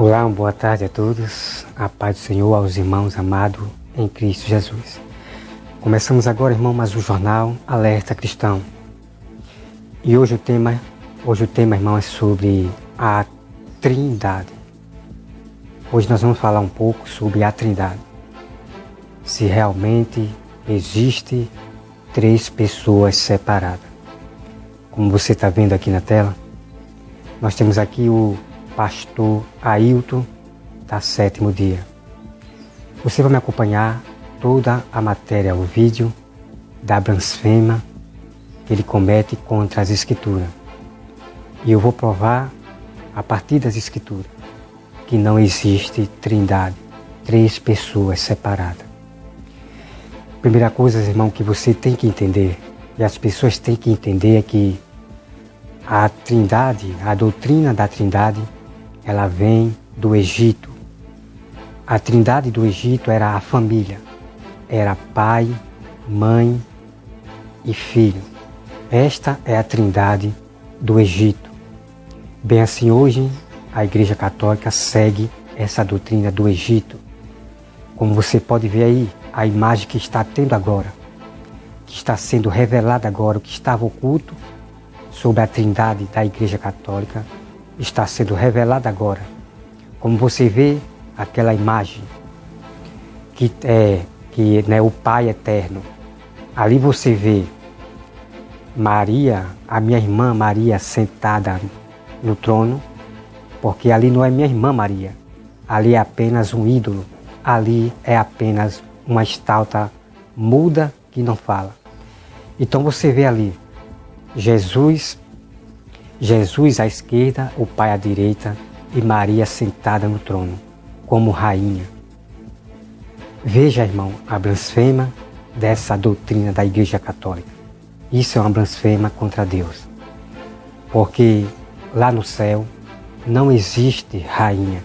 Olá, uma boa tarde a todos. A paz do Senhor aos irmãos amados em Cristo Jesus. Começamos agora, irmão, mais um jornal Alerta Cristão. E hoje o tema, irmão, é sobre a Trindade. Hoje nós vamos falar um pouco sobre a Trindade. Se realmente existe três pessoas separadas. Como você está vendo aqui na tela, nós temos aqui o pastor Ailton, da Sétimo Dia. Você vai me acompanhar toda a matéria, o vídeo da blasfêmia que ele comete contra as Escrituras. E eu vou provar, a partir das Escrituras, que não existe trindade, três pessoas separadas. Primeira coisa, irmão, que você tem que entender, e as pessoas têm que entender, é que a trindade, a doutrina da trindade, ela vem do Egito. A trindade do Egito era a família. Era pai, mãe e filho. Esta é a trindade do Egito. Bem assim, hoje a Igreja Católica segue essa doutrina do Egito. Como você pode ver aí, a imagem que está tendo agora, que está sendo revelada agora, o que estava oculto sobre a trindade da Igreja Católica, está sendo revelada agora. Como você vê aquela imagem que é o Pai Eterno. Ali você vê Maria, a minha irmã Maria, sentada no trono, porque ali não é minha irmã Maria. Ali é apenas um ídolo. Ali é apenas uma estátua muda que não fala. Então você vê ali Jesus à esquerda, o Pai à direita e Maria sentada no trono, como rainha. Veja, irmão, a blasfêmia dessa doutrina da Igreja Católica. Isso é uma blasfêmia contra Deus. Porque lá no céu não existe rainha.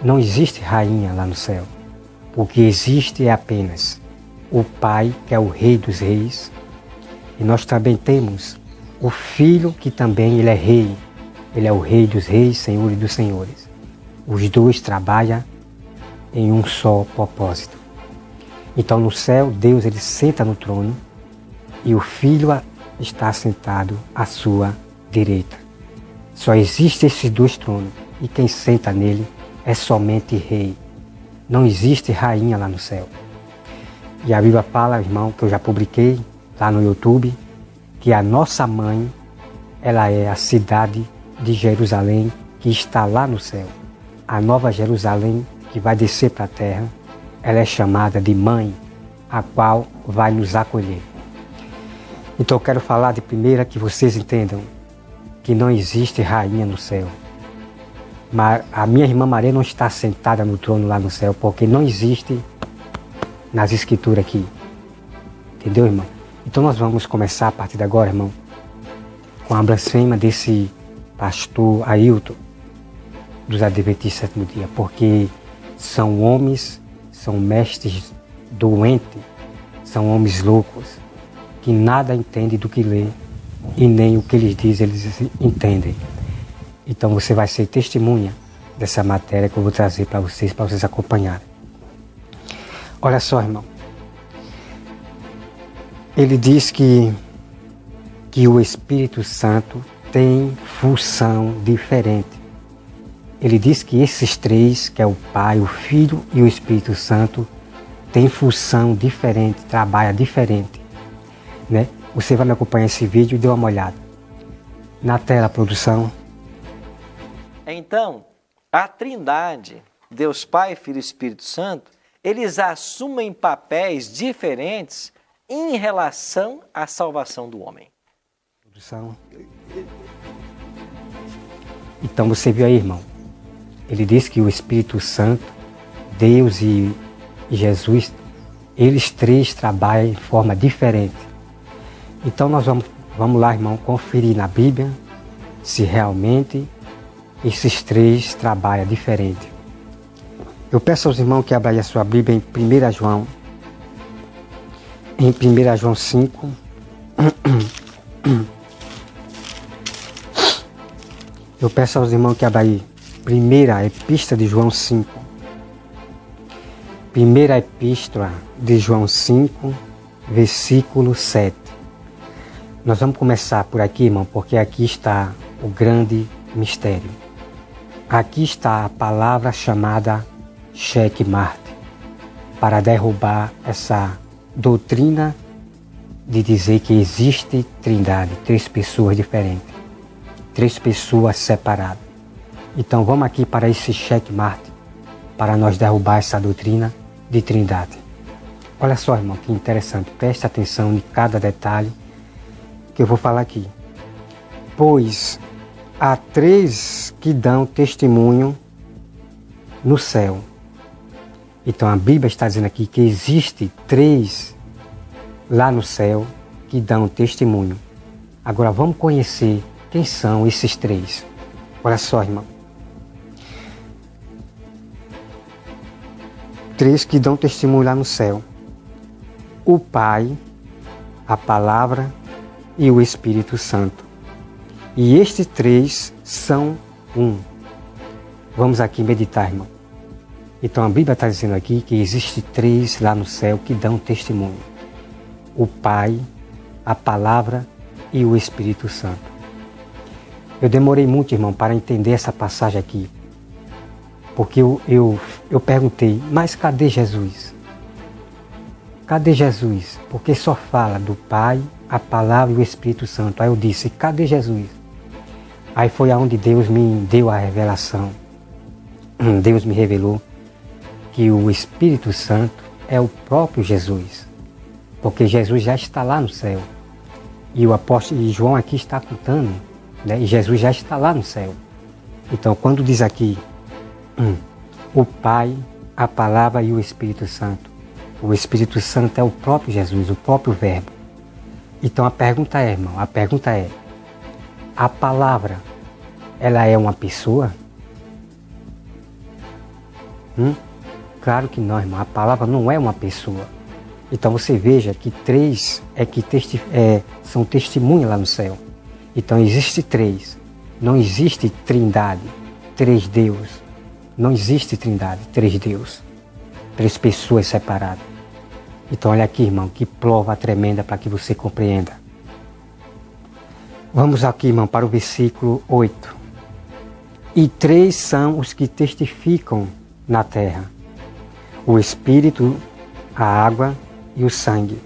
Não existe rainha lá no céu. O que existe é apenas o Pai, que é o Rei dos Reis. E nós também temos o Filho, que também ele é rei. Ele é o Rei dos Reis, Senhor e dos Senhores. Os dois trabalham em um só propósito. Então no céu, Deus ele senta no trono e o Filho está sentado à sua direita. Só existem esses dois tronos e quem senta nele é somente rei. Não existe rainha lá no céu. E a Bíblia fala, irmão, que eu já publiquei lá no YouTube, que a nossa mãe, ela é a cidade de Jerusalém, que está lá no céu. A nova Jerusalém, que vai descer para a terra, ela é chamada de mãe, a qual vai nos acolher. Então eu quero falar de primeira, que vocês entendam que não existe rainha no céu. Mas a minha irmã Maria não está sentada no trono lá no céu, porque não existe nas Escrituras aqui. Entendeu, irmão? Então nós vamos começar a partir de agora, irmão, com a blasfêmia desse pastor Ailton, dos Adventistas do Sétimo Dia, porque são homens, são mestres doentes, são homens loucos, que nada entendem do que lê e nem o que eles dizem eles entendem. Então você vai ser testemunha dessa matéria que eu vou trazer para vocês acompanharem. Olha só, irmão. Ele diz que o Espírito Santo tem função diferente. Ele diz que esses três, que é o Pai, o Filho e o Espírito Santo, têm função diferente, trabalha diferente. Né? Você vai me acompanhar esse vídeo e dê uma olhada. Na tela, produção. Então, a Trindade, Deus Pai, Filho e Espírito Santo, eles assumem papéis diferentes em relação à salvação do homem. Então você viu aí, irmão. Ele diz que o Espírito Santo, Deus e Jesus, eles três trabalham de forma diferente. Então nós vamos lá, irmão, conferir na Bíblia se realmente esses três trabalham diferente. Eu peço aos irmãos que abram a sua Bíblia em 1 João. Em 1 João 5. Eu peço aos irmãos que abram aí Primeira Epístola de João 5. Primeira Epístola de João 5, versículo 7. Nós vamos começar por aqui, irmão, porque aqui está o grande mistério. Aqui está a palavra chamada checkmate, para derrubar essa doutrina de dizer que existe trindade, 3 pessoas diferentes, 3 pessoas separadas. Então vamos aqui para esse checkmate, para nós derrubar essa doutrina de trindade. Olha só, irmão, que interessante, preste atenção em cada detalhe que eu vou falar aqui. Pois há 3 que dão testemunho no céu. Então a Bíblia está dizendo aqui que existe 3 lá no céu que dão testemunho. Agora vamos conhecer quem são esses 3. Olha só, irmão. 3 que dão testemunho lá no céu. O Pai, a Palavra e o Espírito Santo. E estes 3 são um. Vamos aqui meditar, irmão. Então a Bíblia está dizendo aqui que existe 3 lá no céu que dão testemunho. O Pai, a Palavra e o Espírito Santo. Eu demorei muito, irmão, para entender essa passagem aqui. Porque eu perguntei, mas cadê Jesus? Cadê Jesus? Porque só fala do Pai, a Palavra e o Espírito Santo. Aí eu disse, cadê Jesus? Aí foi aonde Deus me deu a revelação. Deus me revelou que o Espírito Santo é o próprio Jesus. Porque Jesus já está lá no céu. E o apóstolo João aqui está contando, né? E Jesus já está lá no céu. Então quando diz aqui, o Pai, a Palavra e o Espírito Santo. O Espírito Santo é o próprio Jesus, o próprio Verbo. Então a pergunta é, irmão, a palavra, ela é uma pessoa? Claro que não, irmão, a palavra não é uma pessoa. Então você veja que 3 são testemunhas lá no céu. Então existe 3, não existe trindade, 3 Deus. Não existe trindade, 3 Deus, 3 pessoas separadas. Então olha aqui, irmão, que prova tremenda para que você compreenda. Vamos aqui, irmão, para o versículo 8. E 3 são os que testificam na terra: o Espírito, a água e o sangue.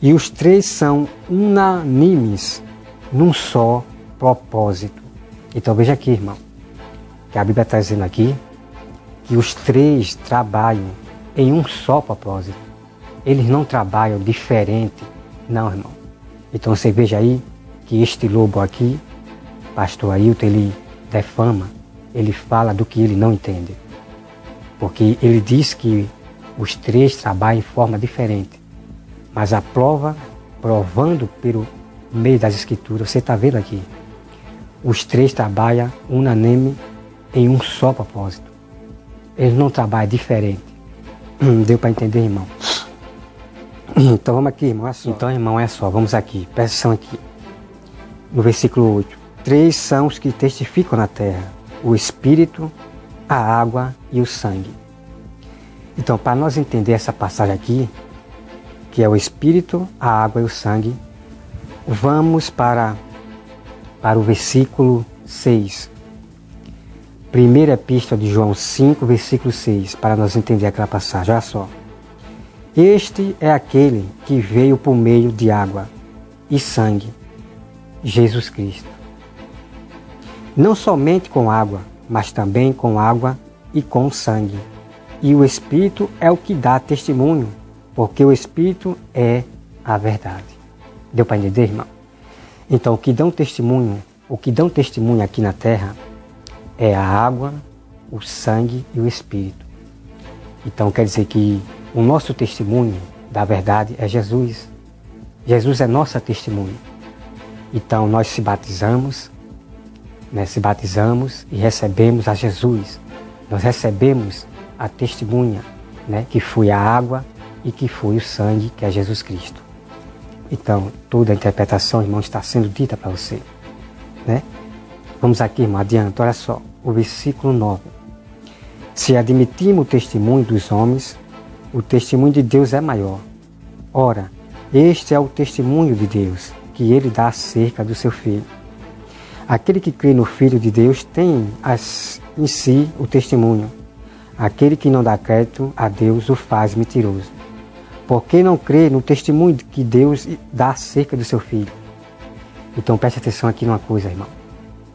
E os 3 são unânimes num só propósito. Então veja aqui, irmão, que a Bíblia está dizendo aqui que os 3 trabalham em um só propósito. Eles não trabalham diferente, não, irmão. Então você veja aí que este lobo aqui, pastor Ailton, ele defama, ele fala do que ele não entende. Porque ele diz que os 3 trabalham em forma diferente. Mas a prova, provando pelo meio das Escrituras, você está vendo aqui, os 3 trabalham unânime em um só propósito. Eles não trabalham diferente. Deu para entender, irmão? Então vamos aqui, irmão. Então, irmão, é só. Vamos aqui. Presta atenção aqui. No versículo 8. 3 são os que testificam na terra: o Espírito, a água e o sangue. Então, para nós entender essa passagem aqui, que é o Espírito, a água e o sangue, vamos para o versículo 6. Primeira Epístola de João 5, versículo 6, para nós entender aquela passagem. Olha só. Este é aquele que veio por meio de água e sangue, Jesus Cristo. Não somente com água, mas também com água e com sangue. E o Espírito é o que dá testemunho, porque o Espírito é a verdade. Deu para entender, irmão? Então, o que dão testemunho aqui na terra é a água, o sangue e o Espírito. Então, quer dizer que o nosso testemunho da verdade é Jesus. Jesus é nossa testemunha. Então, nós se batizamos e recebemos a Jesus. Nós recebemos a testemunha, que foi a água e que foi o sangue, que é Jesus Cristo. Então, toda a interpretação, irmão, está sendo dita para você. Vamos aqui, irmão, adiante, olha só, o versículo 9. Se admitirmos o testemunho dos homens, o testemunho de Deus é maior. Ora, este é o testemunho de Deus, que ele dá acerca do seu Filho. Aquele que crê no Filho de Deus tem em si o testemunho. Aquele que não dá crédito a Deus o faz mentiroso. Porque não crê no testemunho que Deus dá acerca do seu Filho. Então preste atenção aqui numa coisa, irmão.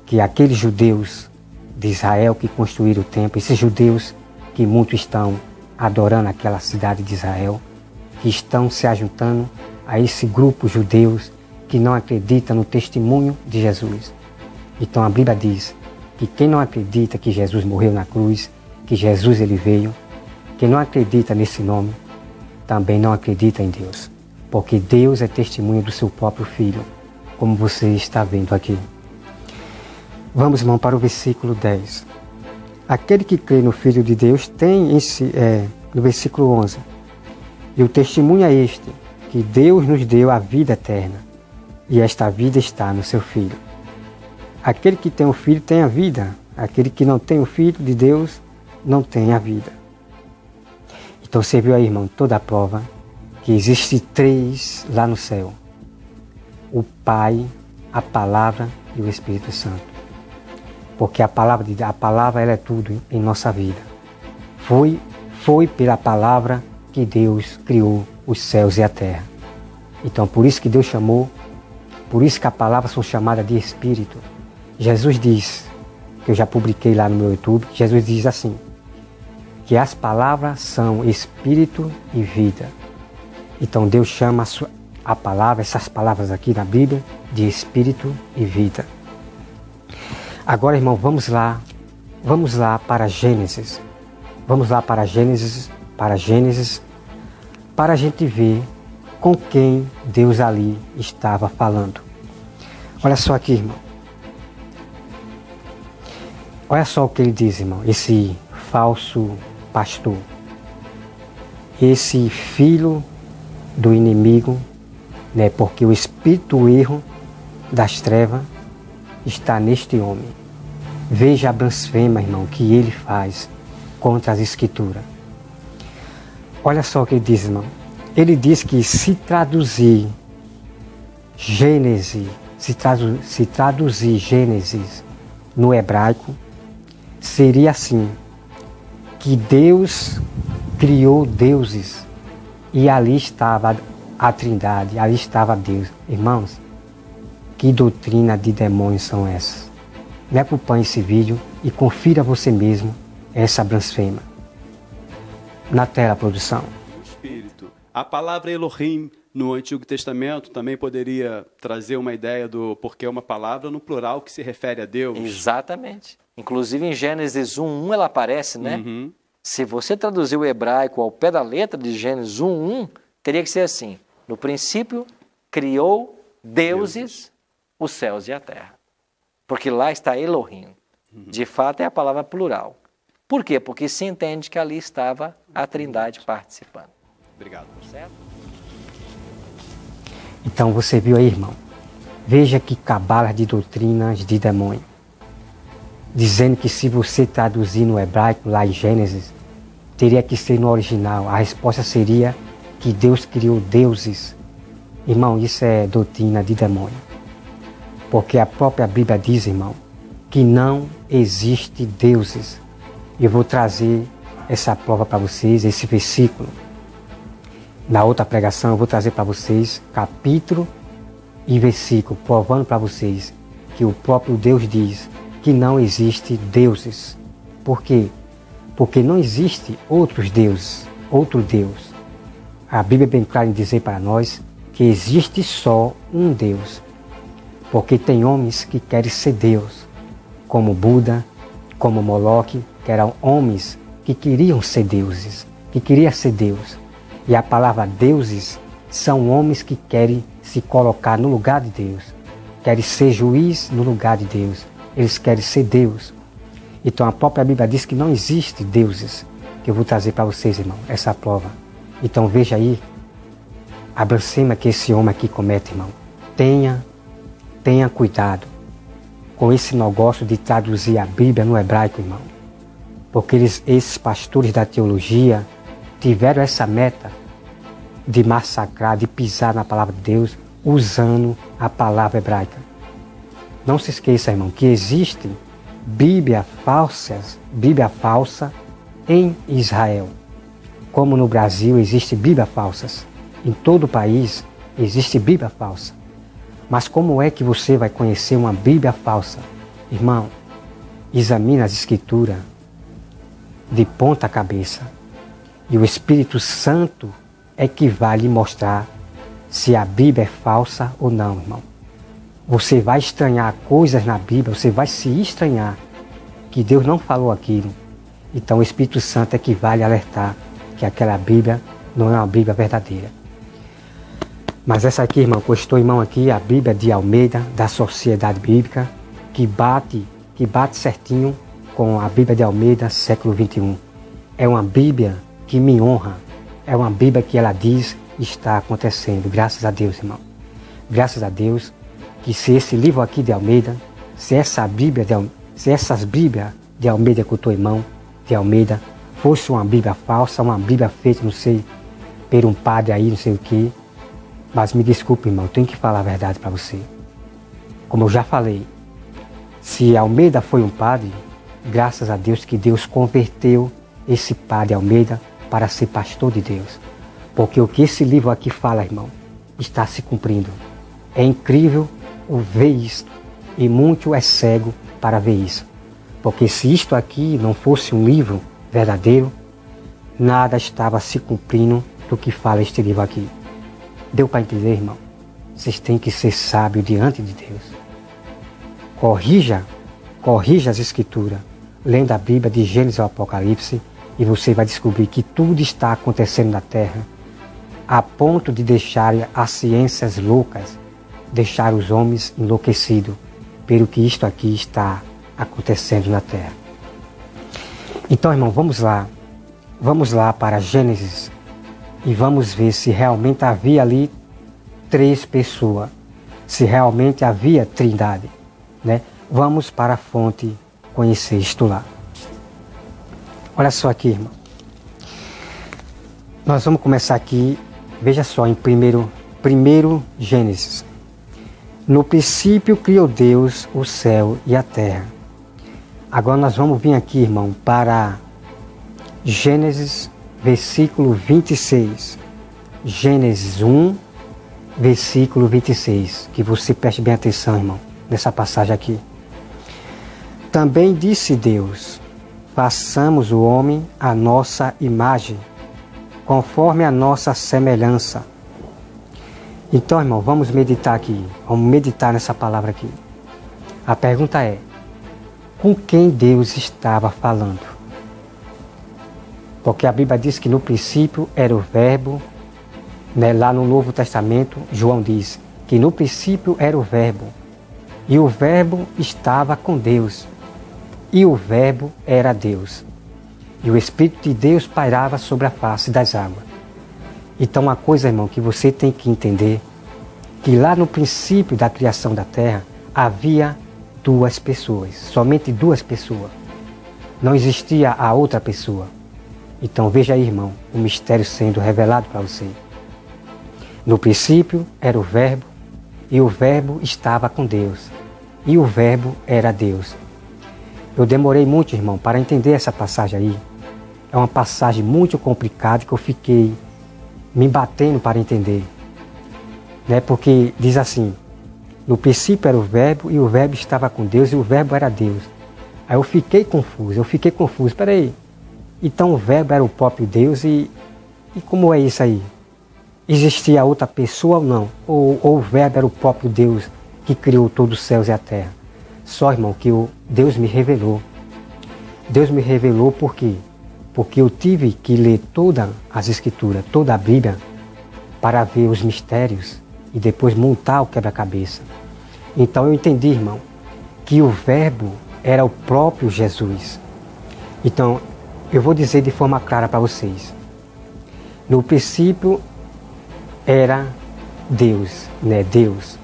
Que aqueles judeus de Israel que construíram o templo, esses judeus que muitos estão adorando aquela cidade de Israel, que estão se ajuntando a esse grupo judeus que não acredita no testemunho de Jesus. Então a Bíblia diz que quem não acredita que Jesus morreu na cruz, que Jesus ele veio, quem não acredita nesse nome, também não acredita em Deus. Porque Deus é testemunho do seu próprio Filho, como você está vendo aqui. Vamos, irmão, para o versículo 10. Aquele que crê no Filho de Deus tem no versículo 11. E o testemunho é este, que Deus nos deu a vida eterna, e esta vida está no seu Filho. Aquele que tem o Filho tem a vida, aquele que não tem o Filho de Deus não tem a vida. Então você viu aí, irmão, toda a prova que existe 3 lá no céu. O Pai, a Palavra e o Espírito Santo. Porque a palavra ela é tudo em nossa vida. Foi pela palavra que Deus criou os céus e a terra. Então por isso que Deus chamou, por isso que a palavra são chamadas de Espírito. Jesus diz, que eu já publiquei lá no meu YouTube, Jesus diz assim, que as palavras são Espírito e vida. Então Deus chama a palavra, essas palavras aqui na Bíblia, de Espírito e vida. Agora, irmão, vamos lá para Gênesis. Vamos lá para Gênesis, para a gente ver com quem Deus ali estava falando. Olha só aqui, irmão. Olha só o que ele diz, irmão, esse falso pastor, esse filho do inimigo, né? Porque o espírito do erro das trevas está neste homem. Veja a blasfêmia, irmão, que ele faz contra as Escrituras. Olha só o que ele diz, irmão. Ele diz que se traduzir Gênesis, se traduzir Gênesis no hebraico, seria assim, que Deus criou deuses e ali estava a Trindade, ali estava Deus. Irmãos, que doutrina de demônios são essas? Me acompanhe esse vídeo e confira você mesmo essa blasfêmia. Na tela, produção. Espírito. A palavra Elohim no Antigo Testamento também poderia trazer uma ideia do porque é uma palavra no plural que se refere a Deus. Exatamente. Inclusive em Gênesis 1:1 ela aparece, né? Uhum. Se você traduzir o hebraico ao pé da letra de Gênesis 1:1, teria que ser assim. No princípio, criou deuses os céus e a terra. Porque lá está Elohim. De fato, é a palavra plural. Por quê? Porque se entende que ali estava a Trindade participando. Obrigado. Certo? Então você viu aí, irmão? Veja que cabalas de doutrinas de demônio. Dizendo que se você traduzir no hebraico, lá em Gênesis, teria que ser no original. A resposta seria que Deus criou deuses. Irmão, isso é doutrina de demônio. Porque a própria Bíblia diz, irmão, que não existe deuses. Eu vou trazer essa prova para vocês, esse versículo. Na outra pregação eu vou trazer para vocês capítulo e versículo, provando para vocês que o próprio Deus diz que não existe deuses. Por quê? Porque não existe outros deuses, outro Deus. A Bíblia é bem clara em dizer para nós que existe só um Deus. Porque tem homens que querem ser Deus, como Buda, como Moloque, que eram homens que queriam ser deuses, que queriam ser Deus. E a palavra deuses são homens que querem se colocar no lugar de Deus, querem ser juiz no lugar de Deus, eles querem ser Deus. Então a própria Bíblia diz que não existe deuses, que eu vou trazer para vocês, irmão, essa prova. Então veja aí a blasfêmia que esse homem aqui comete, irmão. Tenha cuidado com esse negócio de traduzir a Bíblia no hebraico, irmão. Porque esses pastores da teologia tiveram essa meta de massacrar, de pisar na palavra de Deus, usando a palavra hebraica. Não se esqueça, irmão, que existe Bíblia falsa em Israel. Como no Brasil existe Bíblia falsas. Em todo o país existe Bíblia falsa. Mas como é que você vai conhecer uma Bíblia falsa? Irmão, examine as Escrituras de ponta cabeça. E o Espírito Santo é que vai lhe mostrar se a Bíblia é falsa ou não, irmão. Você vai estranhar coisas na Bíblia, você vai se estranhar que Deus não falou aquilo. Então o Espírito Santo é que vai lhe alertar que aquela Bíblia não é uma Bíblia verdadeira. Mas essa aqui, irmão, que eu estou em mão aqui, a Bíblia de Almeida, da Sociedade Bíblica, que bate certinho com a Bíblia de Almeida, século 21. É uma Bíblia que me honra. É uma Bíblia que ela diz está acontecendo. Graças a Deus, irmão. Graças a Deus que se esse livro aqui de Almeida, se essas Bíblias de Almeida que eu estou em mão, de Almeida, fosse uma Bíblia falsa, uma Bíblia feita, não sei, por um padre aí, não sei o quê. Mas me desculpe, irmão, eu tenho que falar a verdade para você. Como eu já falei, se Almeida foi um padre, graças a Deus que Deus converteu esse padre Almeida para ser pastor de Deus. Porque o que esse livro aqui fala, irmão, está se cumprindo. É incrível ver isso. E muito é cego para ver isso. Porque se isto aqui não fosse um livro verdadeiro, nada estava se cumprindo do que fala este livro aqui. Deu para entender, irmão? Vocês têm que ser sábios diante de Deus. Corrija as Escrituras, lendo a Bíblia de Gênesis ao Apocalipse, e você vai descobrir que tudo está acontecendo na Terra, a ponto de deixar as ciências loucas, deixar os homens enlouquecidos, pelo que isto aqui está acontecendo na Terra. Então, irmão, vamos lá para Gênesis, e vamos ver se realmente havia ali 3 pessoas, se realmente havia trindade, né? Vamos para a fonte conhecer isto lá. Olha só aqui, irmão. Nós vamos começar aqui, veja só, em primeiro Gênesis. No princípio criou Deus o céu e a terra. Agora nós vamos vir aqui, irmão, para Gênesis versículo 26. Gênesis 1, versículo 26. Que você preste bem atenção, irmão, nessa passagem aqui. Também disse Deus: façamos o homem à nossa imagem, conforme a nossa semelhança. Então, irmão, vamos meditar aqui. Vamos meditar nessa palavra aqui. A pergunta é: com quem Deus estava falando? Porque a Bíblia diz que no princípio era o Verbo, né? Lá no Novo Testamento, João diz que no princípio era o Verbo, e o Verbo estava com Deus, e o Verbo era Deus, e o Espírito de Deus pairava sobre a face das águas. Então, uma coisa, irmão, que você tem que entender, que lá no princípio da criação da terra, havia 2 pessoas, somente 2 pessoas. Não existia a outra pessoa. Então veja aí, irmão, o mistério sendo revelado para você. No princípio era o Verbo, e o Verbo estava com Deus, e o Verbo era Deus. Eu demorei muito, irmão, para entender essa passagem aí. É uma passagem muito complicada que eu fiquei me batendo para entender. Né? Porque diz assim: no princípio era o Verbo, e o Verbo estava com Deus, e o Verbo era Deus. Aí eu fiquei confuso. Espera aí. Então o Verbo era o próprio Deus, e como é isso aí? Existia outra pessoa ou não? Ou o Verbo era o próprio Deus que criou todos os céus e a terra? Só, irmão, que Deus me revelou. Deus me revelou por quê? Porque eu tive que ler todas as Escrituras, toda a Bíblia, para ver os mistérios e depois montar o quebra-cabeça. Então eu entendi, irmão, que o Verbo era o próprio Jesus. Então, eu vou dizer de forma clara para vocês. No princípio era Deus, né? Deus.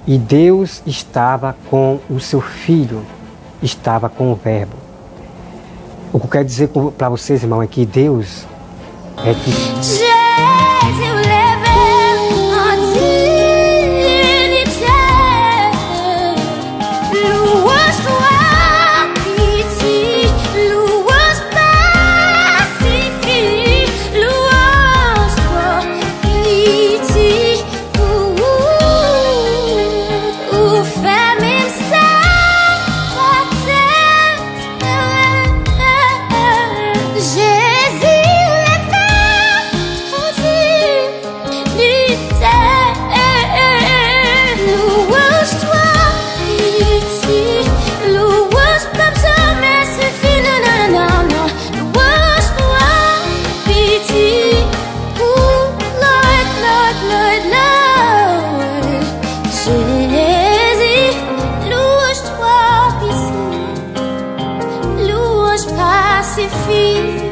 E Deus estava com o seu Filho, estava com o Verbo. O que eu quero dizer para vocês, irmão, é que Deus é que... Louange pacifie.